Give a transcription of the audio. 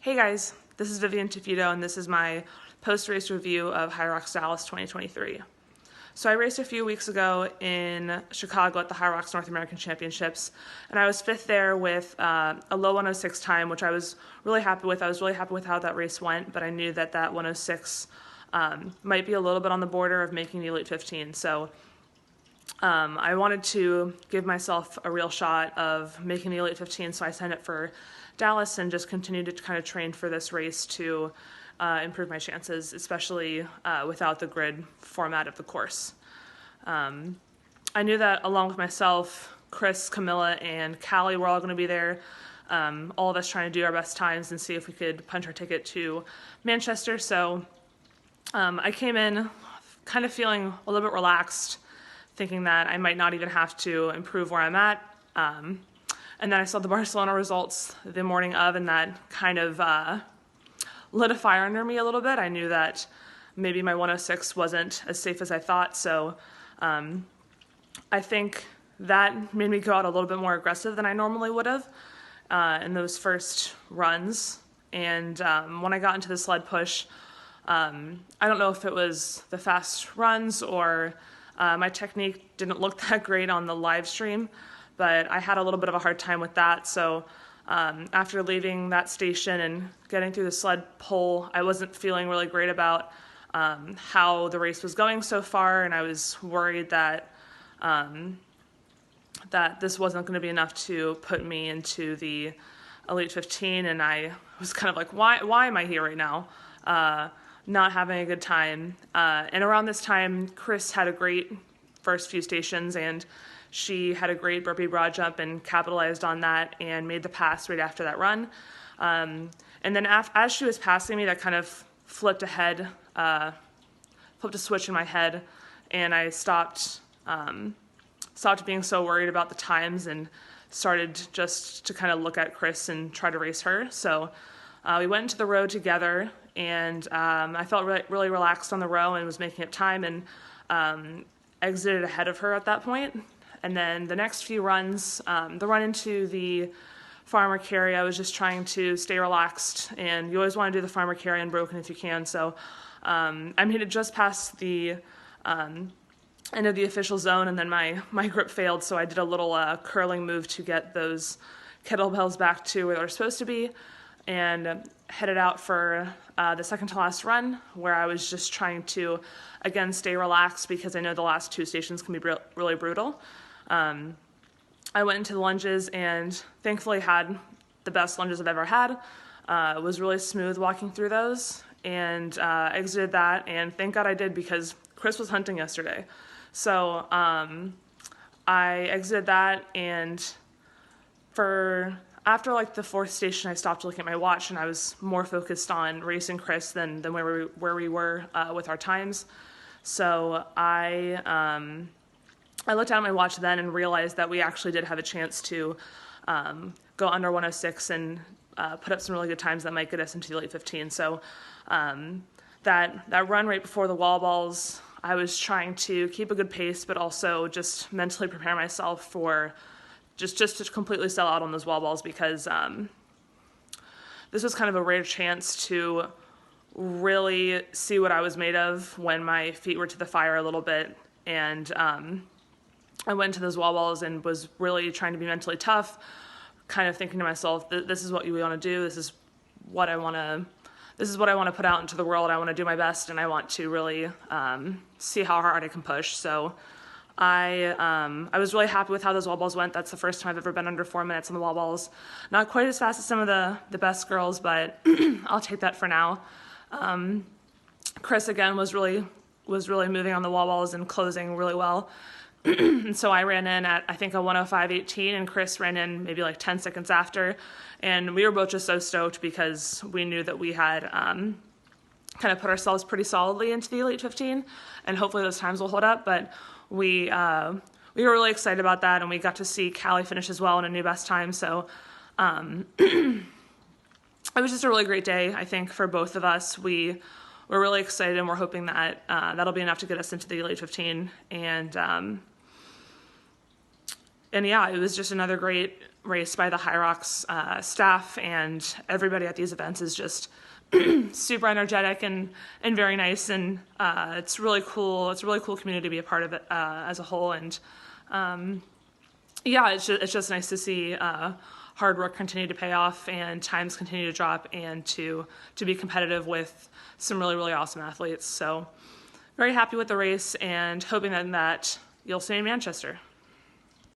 Hey guys, this is Vivian Tafuto and this is my post-race review of HYROX Dallas 2023. So I raced a few weeks ago in Chicago at the HYROX North American Championships, and I was fifth there with a low 106 time, which I was really happy with. I was really happy with how that race went, but I knew that 106 might be a little bit on the border of making the Elite 15. So I wanted to give myself a real shot of making the Elite 15, so I signed up for Dallas and just continued to kind of train for this race to improve my chances, especially without the grid format of the course. I knew that along with myself, Chris, Camilla, and Callie were all going to be there, all of us trying to do our best times and see if we could punch our ticket to Manchester. So I came in kind of feeling a little bit relaxed, thinking that I might not even have to improve where I'm at. And then I saw the Barcelona results the morning of, and that kind of lit a fire under me a little bit. I knew that maybe my 106 wasn't as safe as I thought, so I think that made me go out a little bit more aggressive than I normally would have in those first runs. And when I got into the sled push, I don't know if it was the fast runs or my technique didn't look that great on the live stream, but I had a little bit of a hard time with that. So after leaving that station and getting through the sled pull, I wasn't feeling really great about how the race was going so far, and I was worried that that this wasn't going to be enough to put me into the Elite 15, and I was kind of like, why am I here right now? Not having a good time. And around this time, Chris had a great first few stations, and she had a great burpee broad jump and capitalized on that and made the pass right after that run. And then as she was passing me, that kind of flipped a switch in my head, and I stopped being so worried about the times and started just to kind of look at Chris and try to race her. So we went into the row together, and I felt really relaxed on the row and was making up time, and exited ahead of her at that point. And then the next few runs, the run into the farmer carry, I was just trying to stay relaxed, and you always want to do the farmer carry unbroken if you can. So I made it just past the end of the official zone, and then my grip failed, so I did a little curling move to get those kettlebells back to where they're supposed to be, and headed out for the second to last run, where I was just trying to, again, stay relaxed because I know the last two stations can be really brutal. I went into the lunges and thankfully had the best lunges I've ever had. It was really smooth walking through those, and exited that, and thank God I did because Chris was hunting yesterday. So I exited that, and after like the fourth station, I stopped looking at my watch, and I was more focused on racing Chris than where we were with our times. So I looked down at my watch then and realized that we actually did have a chance to go under 106 and put up some really good times that might get us into the Elite 15. So that run right before the wall balls, I was trying to keep a good pace, but also just mentally prepare myself for just to completely sell out on those wall balls, because this was kind of a rare chance to really see what I was made of when my feet were to the fire a little bit. And I went to those wall balls and was really trying to be mentally tough, kind of thinking to myself, this is what we want to do. This is what I want to put out into the world. I want to do my best, and I want to really see how hard I can push. So I was really happy with how those wall balls went. That's the first time I've ever been under 4 minutes on the wall balls. Not quite as fast as some of the best girls, but I'll take that for now. Chris again was really moving on the wall balls and closing really well. And so I ran in at, I think, a 105.18, and Chris ran in maybe like 10 seconds after. And we were both just so stoked because we knew that we had kind of put ourselves pretty solidly into the Elite 15, and hopefully those times will hold up. But we were really excited about that, and we got to see Callie finish as well in a new best time. So it was just a really great day, I think, for both of us. We're really excited, and we're hoping that that'll be enough to get us into the Elite 15. And yeah, it was just another great race by the HYROX staff, and everybody at these events is just super energetic and very nice, and it's really cool. It's a really cool community to be a part of it as a whole, and yeah, it's just nice to see hard work continue to pay off and times continue to drop, and to be competitive with some really awesome athletes. So very happy with the race, and hoping that you'll stay in Manchester.